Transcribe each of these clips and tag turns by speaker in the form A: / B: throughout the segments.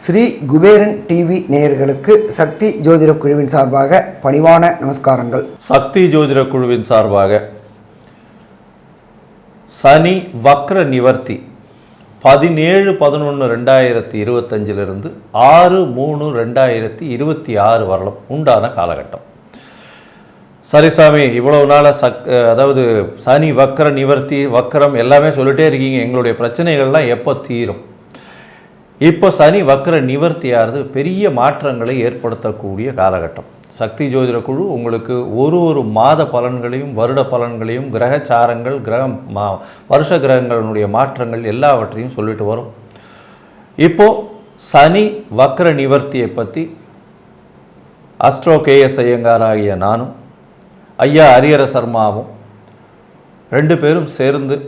A: Sri Kuberan TV நேயர்களுக்கு சக்தி ஜோதிட குழுவின் சார்பாக பணிவான நமஸ்காரங்கள்.
B: சக்தி ஜோதிட குழுவின் சார்பாக சனி வக்ர நிவர்த்தி 17/11/2025 6/3/2026 வரலும் உண்டான காலகட்டம். சரிசாமி, இவ்வளவு நாள் அதாவது சனி வக்ர நிவர்த்தி வக்ரம் எல்லாமே சொல்லிட்டே இருக்கீங்க, எங்களுடைய பிரச்சனைகள்லாம் எப்போ தீரும்? இப்போ சனி வக்ர நிவர்த்தியாகிறது பெரிய மாற்றங்களை ஏற்படுத்தக்கூடிய காலகட்டம். சக்தி ஜோதிட குழு உங்களுக்கு ஒரு மாத பலன்களையும் வருட பலன்களையும் கிரகச்சாரங்கள் வருஷ கிரகங்களுடைய மாற்றங்கள் எல்லாவற்றையும் சொல்லிட்டு வரும். இப்போது சனி வக்ர நிவர்த்தியை பற்றி அஸ்ட்ரோ கேஎஸ் ஐயங்கார் ஆகிய நானும் ஐயா ஹரிஹர சர்மாவும் 2 பேரும் சேர்ந்து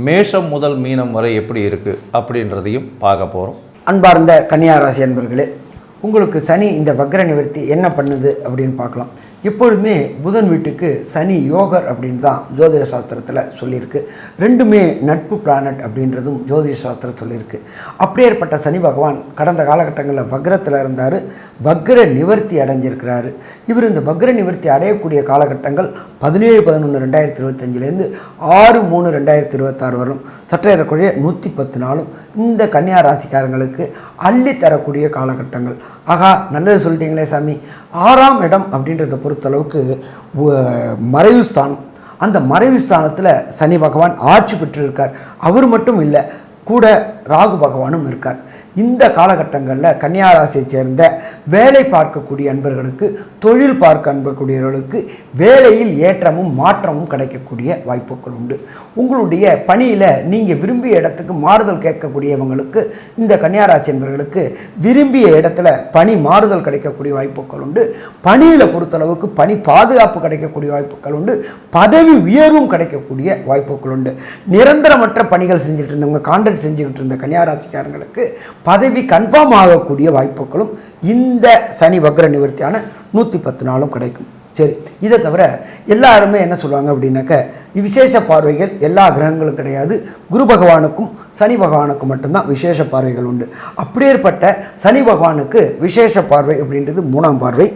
B: மேஷம் முதல் மீனம் வரை எப்படி இருக்குது அப்படின்றதையும் பார்க்க போகிறோம்.
A: அன்பார்ந்த கன்னியா ராசி அன்பர்களே, உங்களுக்கு சனி இந்த வக்ர நிவர்த்தி என்ன பண்ணுது அப்படின்னு பார்க்கலாம். எப்பொழுதுமே புதன் வீட்டுக்கு சனி யோகர் அப்படின்னு தான் ஜோதிட சாஸ்திரத்தில் சொல்லியிருக்கு. 2மே நட்பு பிளானட் அப்படின்றதும் ஜோதிட சாஸ்திரம் சொல்லியிருக்கு. அப்படியேற்பட்ட சனி பகவான் கடந்த காலகட்டங்களில் வக்ரத்தில் இருந்தார், வக்ர நிவர்த்தி அடைஞ்சிருக்கிறாரு. இவர் இந்த வக்ர நிவர்த்தி அடையக்கூடிய காலகட்டங்கள் 17/11/2025 6/3/2026 வரும். சற்றேறக்குரிய 110 நாளும் இந்த கன்னியா ராசிக்காரங்களுக்கு அள்ளி தரக்கூடிய காலகட்டங்கள். ஆகா, நல்லது சொல்லிட்டீங்களே சாமி. 6ஆம் இடம் அப்படின்றத பொறுத்தளவுக்கு மறைவு ஸ்தானம். அந்த மறைவு ஸ்தானத்தில் சனி பகவான் ஆட்சி பெற்றிருக்கார். அவர் மட்டும் இல்லை, கூட ராகு பகவானும் இருக்கார். இந்த காலகட்டங்களில் கன்னியாராசியை சேர்ந்த வேலை பார்க்கக்கூடிய அன்பர்களுக்கு, தொழில் பார்க்க அன்பக்கூடியவர்களுக்கு வேலையில் ஏற்றமும் மாற்றமும் கிடைக்கக்கூடிய வாய்ப்புகள் உண்டு. உங்களுடைய பணியில் நீங்கள் விரும்பிய இடத்துக்கு மாறுதல் கேட்கக்கூடியவங்களுக்கு, இந்த கன்னியாராசி அன்பர்களுக்கு விரும்பிய இடத்துல பணி மாறுதல் கிடைக்கக்கூடிய வாய்ப்புகள் உண்டு. பணியில் பொறுத்தளவுக்கு பணி பாதுகாப்பு கிடைக்கக்கூடிய வாய்ப்புகள் உண்டு. பதவி உயர்வும் கிடைக்கக்கூடிய வாய்ப்புகள் உண்டு. நிரந்தரமற்ற பணிகள் செஞ்சுட்டு இருந்தவங்க, கான்ட்ராக்ட் செஞ்சுக்கிட்டு இருந்த கன்னியாராசிக்காரங்களுக்கு பதவி கன்ஃபார்ம் ஆகக்கூடிய வாய்ப்புகளும் இந்த சனி வக்ர நிவர்த்தியான 110 நாளும் கிடைக்கும். சரி, இதை தவிர எல்லாருமே என்ன சொல்லுவாங்க அப்படின்னாக்க, விசேஷ பார்வைகள் எல்லா கிரகங்களும் கிடையாது, குரு பகவானுக்கும் சனி பகவானுக்கும் மட்டும்தான் விசேஷ பார்வைகள் உண்டு. அப்படியேற்பட்ட சனி பகவானுக்கு விசேஷ பார்வை அப்படின்றது 3ஆம் பார்வை,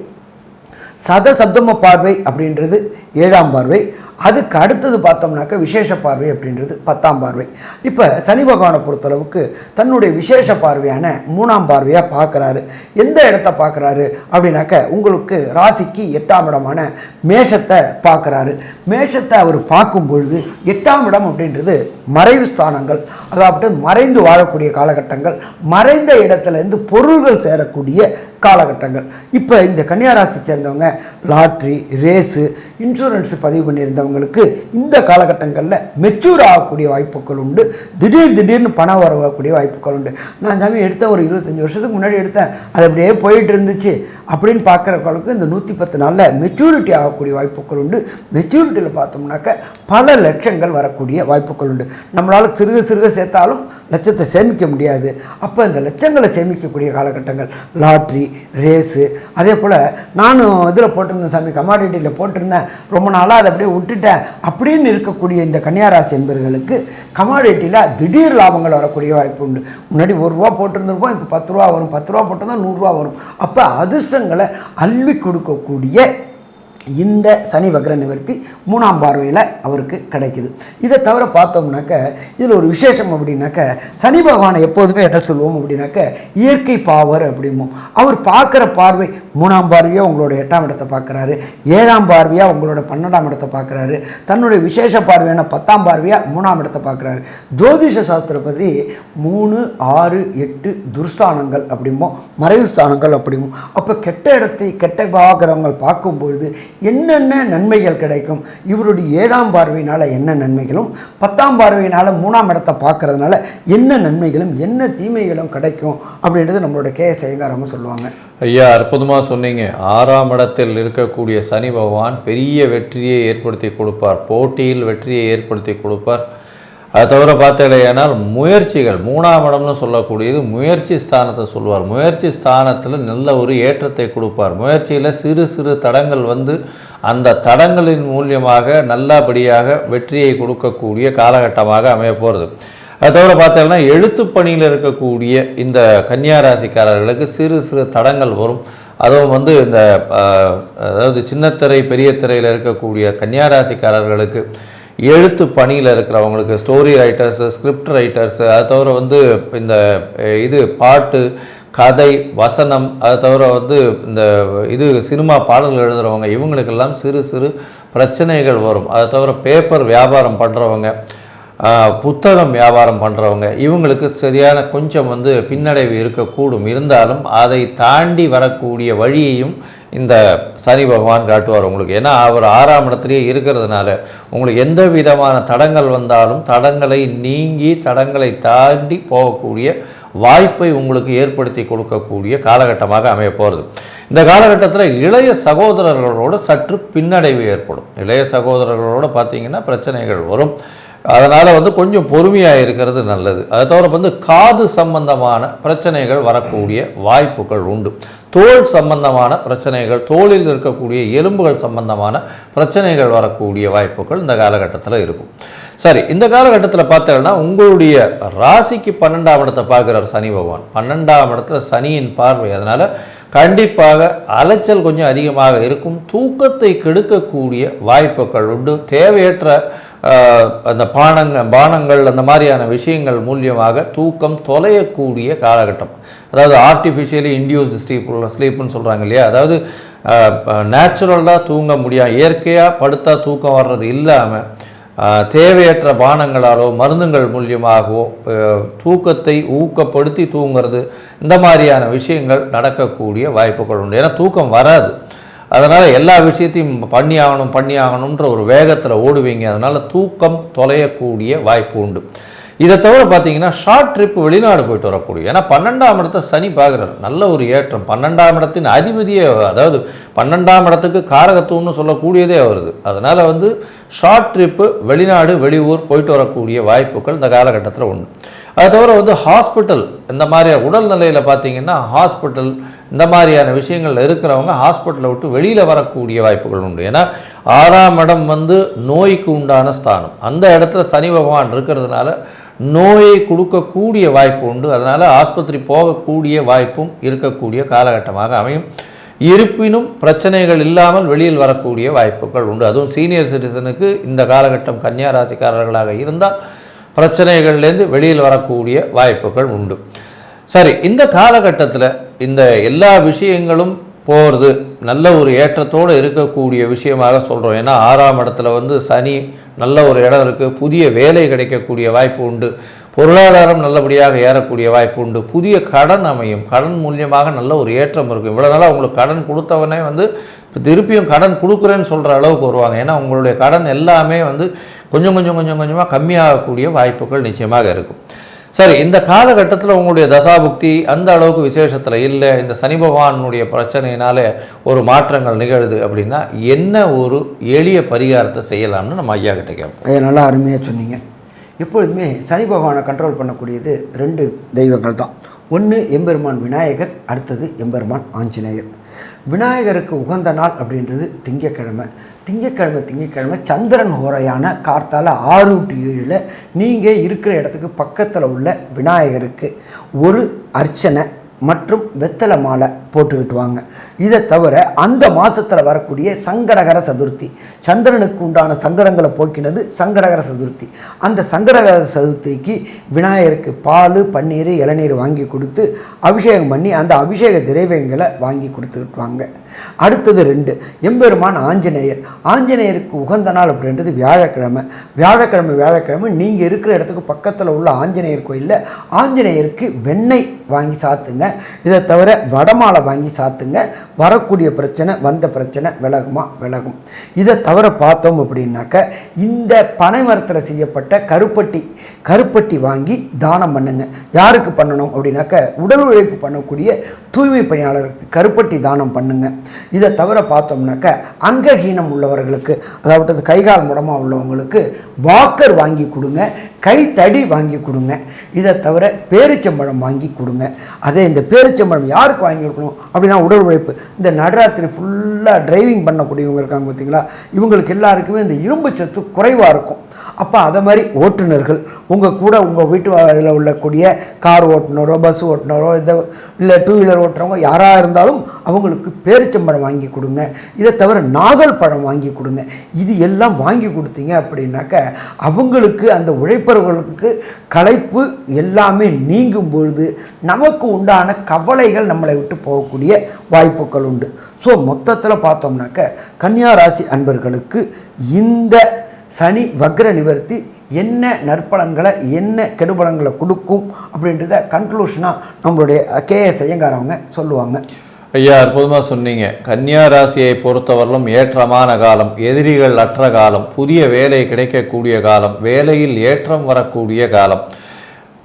A: சப்தம பார்வை அப்படின்றது 7ஆம் பார்வை, அதுக்கு அடுத்தது பார்த்தோம்னாக்க விசேஷ பார்வை அப்படின்றது 10ஆம் பார்வை. இப்போ சனி பகவானை பொறுத்தளவுக்கு தன்னுடைய விசேஷ பார்வையான 3ஆம் பார்வையாக பார்க்குறாரு. எந்த இடத்த பார்க்குறாரு அப்படின்னாக்க, உங்களுக்கு ராசிக்கு 8ஆம் இடமான மேஷத்தை பார்க்குறாரு. மேஷத்தை அவர் பார்க்கும் பொழுது 8ஆம் இடம் அப்படின்றது மறைவு ஸ்தானங்கள், அதாவது மறைந்து வாழக்கூடிய காலகட்டங்கள், மறைந்த இடத்துலேருந்து பொருள்கள் சேரக்கூடிய காலகட்டங்கள். இப்போ இந்த கன்னியாராசி சேர்ந்தவங்க லாட்ரி, ரேஸு, இன்சூரன்ஸ் பதிவு பண்ணியிருந்தவங்களுக்கு இந்த காலகட்டங்களில் மெச்சூர் ஆகக்கூடிய வாய்ப்புகள் உண்டு. திடீர்னு பணம் வரக்கூடிய வாய்ப்புகள் உண்டு. நான் சாமி எடுத்தேன், ஒரு 25 வருஷத்துக்கு முன்னாடி எடுத்தேன், அது அப்படியே போயிட்டு இருந்துச்சு அப்படின்னு பார்க்குறவங்களுக்கு இந்த 110 நாளில் மெச்சூரிட்டி ஆகக்கூடிய வாய்ப்புகள் உண்டு. மெச்சூரிட்டியில் பார்த்தோம்னாக்க பல லட்சங்கள் வரக்கூடிய வாய்ப்புகள் உண்டு. நம்மளால் சிறுக சேர்த்தாலும் லட்சத்தை சேமிக்க முடியாது. அப்போ இந்த லட்சங்களை சேமிக்கக்கூடிய காலகட்டங்கள் லாட்ரி, ரேஸு. அதே போல் நானும் இதில் போட்டிருந்தேன் சாமி, கமாடிட்டியில் போட்டிருந்தேன், ரொம்ப நாளாக அதை அப்படியே விட்டுட்டேன் அப்படின்னு இருக்கக்கூடிய இந்த கன்னியாராசி என்பவர்களுக்கு கமாடிட்டியில் திடீர் லாபங்கள் வரக்கூடிய வாய்ப்பு உண்டு. முன்னாடி 1 ரூபா போட்டிருந்திருப்போம், இப்போ 10 ரூபா வரும், 10 ரூபா போட்டிருந்தால் 100 ரூபா வரும். அப்போ அதிர்ஷ்டங்களை அள்ளி கொடுக்கக்கூடிய இந்த சனி வக்ர நிவர்த்தி 3ஆம் பார்வையில் அவருக்கு கிடைக்குது. இதை தவிர பார்த்தோம்னாக்க இதில் ஒரு விசேஷம் அப்படின்னாக்க, சனி பகவானை எப்போதுமே என்ன சொல்லுவோம் அப்படின்னாக்க இயற்கை பாவர் அப்படிம்போம். அவர் பார்க்குற பார்வை 3ஆம் பார்வையாக உங்களோட 8ஆம் இடத்தை பார்க்குறாரு, 7ஆம் பார்வையாக உங்களோட 12ஆம் இடத்தை பார்க்குறாரு, தன்னுடைய விசேஷ பார்வையான 10ஆம் பார்வையாக 3ஆம் இடத்தை பார்க்குறாரு. ஜோதிஷ சாஸ்திரப்படி 3, 6, 8 துர்ஸ்தானங்கள் அப்படிம்போம், மறைவு ஸ்தானங்கள் அப்படிம்போம். அப்போ கெட்ட இடத்தை கெட்ட பார்க்குறவங்க பார்க்கும்பொழுது என்னென்ன நன்மைகள் கிடைக்கும், இவருடைய 7ஆம் பார்வையினால் என்ன நன்மைகளும், 10ஆம் பார்வையினால் 3ஆம் இடத்தை பார்க்கறதுனால என்ன நன்மைகளும் என்ன தீமைகளும் கிடைக்கும் அப்படின்றது நம்மளோட கேஎஸ் ஐயங்காரவங்க சொல்லுவாங்க.
B: ஐயா, அற்புதமாக சொன்னீங்க. 6ஆம் இடத்தில் இருக்கக்கூடிய சனி பகவான் பெரிய வெற்றியை ஏற்படுத்தி கொடுப்பார், போட்டியில் வெற்றியை ஏற்படுத்தி கொடுப்பார். அதை தவிர பார்த்தீங்கன்னா முயற்சிகள் 3ஆம் இடம்னு சொல்லக்கூடியது முயற்சி ஸ்தானத்தை சொல்லுவார். முயற்சி ஸ்தானத்தில் நல்ல ஒரு ஏற்றத்தை கொடுப்பார். முயற்சியில் சிறு சிறு தடங்கள் வந்து அந்த தடங்களின் மூலியமாக நல்லபடியாக வெற்றியை கொடுக்கக்கூடிய காலகட்டமாக அமைய போகிறது. அது தவிர பார்த்தீங்கன்னா எழுத்து பணியில் இருக்கக்கூடிய இந்த கன்னியா ராசிக்காரர்களுக்கு சிறு சிறு தடங்கள் வரும். அதுவும் வந்து இந்த அதாவது சின்னத்திரை பெரிய திரையில் இருக்கக்கூடிய கன்னியா ராசிக்காரர்களுக்கு எழுத்து பணியில் இருக்கிறவங்களுக்கு ஸ்டோரி ரைட்டர்ஸு, ஸ்கிரிப்ட் ரைட்டர்ஸு, அது தவிர வந்து இந்த பாட்டு, கதை, வசனம், அது தவிர வந்து இந்த சினிமா பாடல்கள் எழுதுகிறவங்க இவங்களுக்கெல்லாம் சிறு சிறு பிரச்சனைகள் வரும். அதை தவிர பேப்பர் வியாபாரம் பண்ணுறவங்க, புத்தகம் வியாபாரம் பண்ணுறவங்க இவங்களுக்கு சரியான கொஞ்சம் வந்து பின்னடைவு இருக்கக்கூடும். இருந்தாலும் அதை தாண்டி வரக்கூடிய வழியையும் இந்த சனி பகவான் காட்டுவார் உங்களுக்கு. ஏன்னா அவர் 6ஆம் இடத்துலேயே இருக்கிறதுனால உங்களுக்கு எந்த விதமான தடங்கள் வந்தாலும் தடங்களை நீங்கி தடங்களை தாண்டி போகக்கூடிய வாய்ப்பை உங்களுக்கு ஏற்படுத்தி கொடுக்கக்கூடிய காலகட்டமாக அமைய போகிறது. இந்த காலகட்டத்தில் இளைய சகோதரர்களோடு சற்று பின்னடைவு ஏற்படும். இளைய சகோதரர்களோடு பார்த்திங்கன்னா பிரச்சனைகள் வரும். அதனால் வந்து கொஞ்சம் பொறுமையாக இருக்கிறது நல்லது. அதை தவிர வந்து காது சம்பந்தமான பிரச்சனைகள் வரக்கூடிய வாய்ப்புகள் உண்டு. தோல் சம்பந்தமான பிரச்சனைகள், தோலில் இருக்கக்கூடிய எலும்புகள் சம்பந்தமான பிரச்சனைகள் வரக்கூடிய வாய்ப்புகள் இந்த காலகட்டத்தில் இருக்கும். சரி, இந்த காலகட்டத்தில் பார்த்தீங்கன்னா உங்களுடைய ராசிக்கு 12ஆம் இடத்தை பார்க்குறார் சனி பகவான். 12ஆம் இடத்துல சனியின் பார்வை. அதனால் கண்டிப்பாக அலைச்சல் கொஞ்சம் அதிகமாக இருக்கும். தூக்கத்தை கெடுக்கக்கூடிய வாய்ப்புகள் உண்டு. தேவையற்ற அந்த பானங்கள் அந்த மாதிரியான விஷயங்கள் மூலியமாக தூக்கம் தொலையக்கூடிய காலகட்டம். அதாவது ஆர்டிஃபிஷியலி இன்டியூஸ்டு ஸ்லீப்புன்னு சொல்கிறாங்க இல்லையா, அதாவது நேச்சுரலாக தூங்க முடியாது, இயற்கையாக படுத்தா தூக்கம் வர்றது இல்லாமல் தேவையற்ற பானங்களாலோ மருந்துகள் மூலியமாகவோ தூக்கத்தை ஊக்கப்படுத்தி தூங்கிறது, இந்த மாதிரியான விஷயங்கள் நடக்கக்கூடிய வாய்ப்புகள் உண்டு. ஏன்னா தூக்கம் வராது. அதனால் எல்லா விஷயத்தையும் பண்ணி ஆகணுன்ற ஒரு வேகத்தில் ஓடுவீங்க. அதனால் தூக்கம் தொலையக்கூடிய வாய்ப்பு உண்டு. இதை தவிர பார்த்தீங்கன்னா ஷார்ட் ட்ரிப் வெளிநாடு போயிட்டு வரக்கூடிய, ஏன்னா 12ஆம் இடத்தை சனி பார்க்குறாரு, நல்ல ஒரு ஏற்றம். 12ஆம் இடத்தின் அதிபதியே, அதாவது 12ஆம் இடத்துக்கு காரகத்துவம்னு சொல்லக்கூடியதே வருது. அதனால் வந்து ஷார்ட் ட்ரிப்பு வெளிநாடு வெளியூர் போயிட்டு வரக்கூடிய வாய்ப்புகள் இந்த காலகட்டத்தில் உண்டு. அது தவிர வந்து ஹாஸ்பிட்டல், இந்த மாதிரி உடல்நிலையில் பார்த்தீங்கன்னா ஹாஸ்பிட்டல் இந்த மாதிரியான விஷயங்கள் இருக்கிறவங்க ஹாஸ்பிட்டலை விட்டு வெளியில் வரக்கூடிய வாய்ப்புகள் உண்டு. ஏன்னா 6ஆம் இடம் வந்து நோய்க்கு உண்டான ஸ்தானம். அந்த இடத்துல சனி பகவான் இருக்கிறதுனால நோயை கொடுக்கக்கூடிய வாய்ப்பு உண்டு. அதனால் ஆஸ்பத்திரி போகக்கூடிய வாய்ப்பும் இருக்கக்கூடிய காலகட்டமாக அமையும். இருப்பினும் பிரச்சனைகள் இல்லாமல் வெளியில் வரக்கூடிய வாய்ப்புகள் உண்டு. அதுவும் சீனியர் சிட்டிசனுக்கு இந்த காலகட்டம் கன்னியா ராசிக்காரர்களாக இருந்தால் பிரச்சனைகள்லேருந்து வெளியில் வரக்கூடிய வாய்ப்புகள் உண்டு. சரி, இந்த காலகட்டத்தில் இந்த எல்லா விஷயங்களும் போகிறது நல்ல ஒரு ஏற்றத்தோடு இருக்கக்கூடிய விஷயமாக சொல்கிறோம். ஏன்னா 6ஆம் இடத்துல வந்து சனி நல்ல ஒரு இடம் இருக்குது. புதிய வேலை கிடைக்கக்கூடிய வாய்ப்பு உண்டு. பொருளாதாரம் நல்லபடியாக ஏறக்கூடிய வாய்ப்பு உண்டு. புதிய கடன் அமையும். கடன் மூலியமாக நல்ல ஒரு ஏற்றம் இருக்கும். இவ்வளோ நாளாக உங்களுக்கு கடன் கொடுத்தவனே வந்து இப்போ திருப்பியும் கடன் கொடுக்குறேன்னு சொல்கிற அளவுக்கு வருவாங்க. ஏன்னா உங்களுடைய கடன் எல்லாமே வந்து கொஞ்சம் கொஞ்சமாக கம்மியாகக்கூடிய வாய்ப்புகள் நிச்சயமாக இருக்கும். சரி, இந்த காலகட்டத்தில் உங்களுடைய தசாபுக்தி அந்த அளவுக்கு விசேஷத்தில் இல்லை, இந்த சனி பகவானுடைய பிரச்சனையினால ஒரு மாற்றங்கள் நிகழுது அப்படின்னா என்ன ஒரு எளிய பரிகாரத்தை செய்யலாம்னு நம்ம ஐயா கிட்ட கேட்போம்.
A: நல்லா அருமையாக சொன்னீங்க. எப்பொழுதுமே சனி பகவானை கண்ட்ரோல் பண்ணக்கூடியது 2 தெய்வங்கள் தான். ஒன்று எம்பெருமான் விநாயகர், அடுத்தது எம்பெருமான் ஆஞ்சநேயர். விநாயகருக்கு உகந்த நாள் அப்படின்றது திங்கக்கிழமை. திங்கக்கிழமை சந்திரன் ஹோரையான கார்த்தால 6 to 7 நீங்கள் இருக்கிற இடத்துக்கு பக்கத்தில் உள்ள விநாயகருக்கு ஒரு அர்ச்சனை மற்றும் வெத்தலை மாலை போட்டுக்கிட்டு வாங்க. இதை தவிர அந்த மாதத்தில் வரக்கூடிய சங்கடகர சதுர்த்தி, சந்திரனுக்கு உண்டான சங்கடங்களை போக்கினது சங்கடகர சதுர்த்தி. அந்த சங்கடகர சதுர்த்திக்கு விநாயகருக்கு பால், பன்னீர், இளநீர் வாங்கி கொடுத்து அபிஷேகம் பண்ணி அந்த அபிஷேக திரவியங்களை வாங்கி கொடுத்துக்கிட்டு வாங்க. அடுத்தது 2 எம்பெருமான் ஆஞ்சநேயர். ஆஞ்சநேயருக்கு உகந்த நாள் அப்படின்றது வியாழக்கிழமை நீங்கள் இருக்கிற இடத்துக்கு பக்கத்தில் உள்ள ஆஞ்சநேயர் கோயிலில் ஆஞ்சநேயருக்கு வெண்ணெய் வாங்கி சாத்துங்க. இதை தவிர வடமாலை வாங்கி சாத்துங்க. வரக்கூடிய பிரச்சனை, வந்த பிரச்சனை விலகும். இதை தவிர பார்த்தோம் அப்படின்னாக்க இந்த பனை மரத்தில் செய்யப்பட்ட கருப்பட்டி வாங்கி தானம் பண்ணுங்க. யாருக்கு பண்ணணும் அப்படின்னாக்க உடல் உழைப்பு பண்ணக்கூடிய தூய்மை பணியாளருக்கு கருப்பட்டி தானம் பண்ணுங்க. இதை தவிர பார்த்தோம்னாக்க அங்கஹீனம் உள்ளவர்களுக்கு, அதாவது கைகால் முடமாக உள்ளவங்களுக்கு வாக்கர் வாங்கி கொடுங்க. கைத்தடி வாங்கி கொடுங்க. இதை தவிர பேரிச்சம்பழம் வாங்கி கொடுங்க. அதே இந்த பேரிச்சம்பழம் யாருக்கு வாங்கி கொடுக்கணும் அப்படின்னா உடல் உழைப்பு, இந்த நடுராத்திரி ஃபுல்லாக டிரைவிங் பண்ணக்கூடியவங்க இருக்காங்க பார்த்தீங்களா, இவங்களுக்கு எல்லாருக்குமே இந்த இரும்பு சத்து குறைவாக இருக்கும். அப்போ அதை மாதிரி ஓட்டுநர்கள் உங்கள் கூட உங்கள் வீட்டு இதில் உள்ளக்கூடிய கார் ஓட்டுநரோ பஸ் ஓட்டுநரோ இல்லை டூ வீலர் ஓட்டுறவங்க யாராக இருந்தாலும் அவங்களுக்கு பேரிச்சம்பழம் வாங்கி கொடுங்க. இதை தவிர நாகல் பழம் வாங்கி கொடுங்க. இது எல்லாம் வாங்கி கொடுத்தீங்க அப்படின்னாக்க அவங்களுக்கு அந்த உழைப்பவர்களுக்கு களைப்பு எல்லாமே நீங்கும் பொழுது நமக்கு உண்டான கவலைகள் நம்மளை விட்டு போகக்கூடிய வாய்ப்புகள் உண்டு. ஸோ மொத்தத்தில் பார்த்தோம்னாக்க கன்னியா ராசி அன்பர்களுக்கு இந்த சனி வக்ர நிவர்த்தி என்ன நற்பலன்களை என்ன கெடுபலன்களை கொடுக்கும் அப்படின்றத கன்க்ளூஷனாக நம்மளுடைய KS ஐயங்கார் அவங்க சொல்லுவாங்க.
B: ஐயா, அற்புதமாக சொன்னீங்க. கன்னியா ராசியை பொறுத்தவரையிலும் ஏற்றமான காலம், எதிரிகள் அற்ற காலம், புதிய வேலை கிடைக்கக்கூடிய காலம், வேலையில் ஏற்றம் வரக்கூடிய காலம்,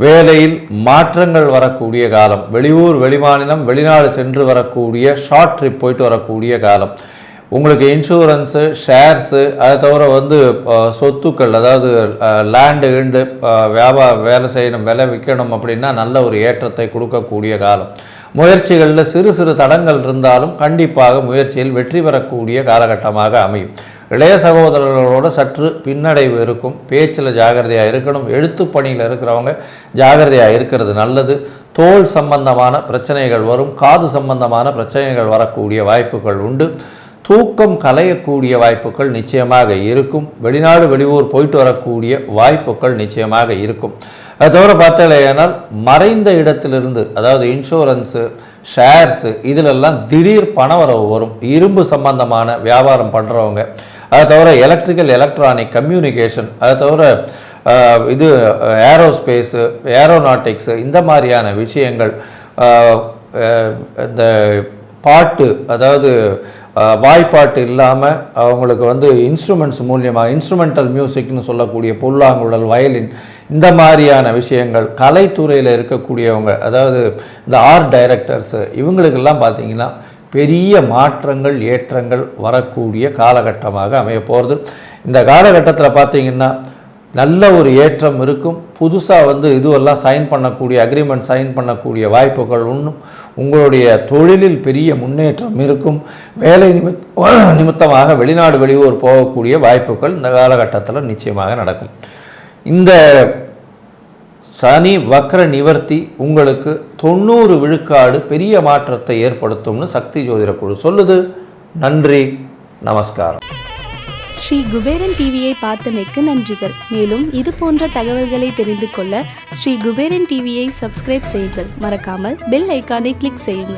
B: வேலையில் மாற்றங்கள் வரக்கூடிய காலம், வெளியூர் வெளிமாநிலம் வெளிநாடு சென்று வரக்கூடிய ஷார்ட் ட்ரிப் போயிட்டு வரக்கூடிய காலம், உங்களுக்கு இன்சூரன்ஸு ஷேர்ஸு அதை தவிர சொத்துக்கள், அதாவது லேண்டு கிண்டு வேலை செய்யணும், விலை விற்கணும் அப்படின்னா நல்ல ஒரு ஏற்றத்தை கொடுக்கக்கூடிய காலம், முயற்சிகளில் சிறு சிறு தடங்கள் இருந்தாலும் கண்டிப்பாக முயற்சியில் வெற்றி பெறக்கூடிய காலகட்டமாக அமையும். இளைய சகோதரர்களோட சற்று பின்னடைவு இருக்கும், பேச்சில் ஜாகிரதையாக இருக்கணும், எழுத்து பணியில் இருக்கிறவங்க ஜாகிரதையாக இருக்கிறது நல்லது. தோல் சம்பந்தமான பிரச்சனைகள் வரும், காது சம்பந்தமான பிரச்சனைகள் வரக்கூடிய வாய்ப்புகள் உண்டு. தூக்கம் கலையக்கூடிய வாய்ப்புகள் நிச்சயமாக இருக்கும். வெளிநாடு வெளியூர் போயிட்டு வரக்கூடிய வாய்ப்புகள் நிச்சயமாக இருக்கும். அது தவிர பார்த்தாலேயானால் மறைந்த இடத்திலிருந்து, அதாவது இன்சூரன்ஸு ஷேர்ஸு இதிலெல்லாம் திடீர் பணவரவு வரும். இரும்பு சம்பந்தமான வியாபாரம் பண்ணுறவங்க, அதை தவிர எலக்ட்ரிக்கல் எலக்ட்ரானிக் கம்யூனிகேஷன், அதை தவிர இது ஏரோஸ்பேஸு ஏரோநாட்டிக்ஸு இந்த மாதிரியான விஷயங்கள், இந்த பாட்டு, அதாவது வாய்ப்பாட்டு இல்லாமல் அவங்களுக்கு இன்ஸ்ட்ருமெண்ட்ஸ் மூலியமாக இன்ஸ்ட்ருமெண்டல் மியூசிக்னு சொல்லக்கூடிய புல்லாங்குழல் வயலின் இந்த மாதிரியான விஷயங்கள், கலைத்துறையில் இருக்கக்கூடியவங்க, அதாவது இந்த ஆர்ட் டைரக்டர்ஸு இவங்களுக்கெல்லாம் பார்த்திங்கன்னா பெரிய மாற்றங்கள் ஏற்றங்கள் வரக்கூடிய காலகட்டமாக அமைய போகிறது. இந்த காலகட்டத்தில் பார்த்திங்கன்னா நல்ல ஒரு ஏற்றம் இருக்கும். புதுசாக இதுவெல்லாம் சைன் பண்ணக்கூடிய அக்ரிமெண்ட் சைன் பண்ணக்கூடிய வாய்ப்புகள் ஒன்றும், உங்களுடைய தொழிலில் பெரிய முன்னேற்றம் இருக்கும். வேலை நிமித்தமாக வெளிநாடு வெளியூர் போகக்கூடிய வாய்ப்புகள் இந்த காலகட்டத்தில் நிச்சயமாக நடக்கும். இந்த சனி வக்ர நிவர்த்தி உங்களுக்கு 90 விழுக்காடு பெரிய மாற்றத்தை ஏற்படுத்தும்னு சக்தி ஜோதிட குழு சொல்லுது. நன்றி, நமஸ்காரம்.
C: ஸ்ரீ குபேரன் டிவியை பார்த்தமைக்கு நன்றிகள். மேலும் இது போன்ற தகவல்களை தெரிந்து கொள்ள ஸ்ரீ குபேரன் டிவியை சப்ஸ்கிரைப் செய்யுங்கள். மறக்காமல் பெல் ஐக்கானை கிளிக் செய்யுங்கள்.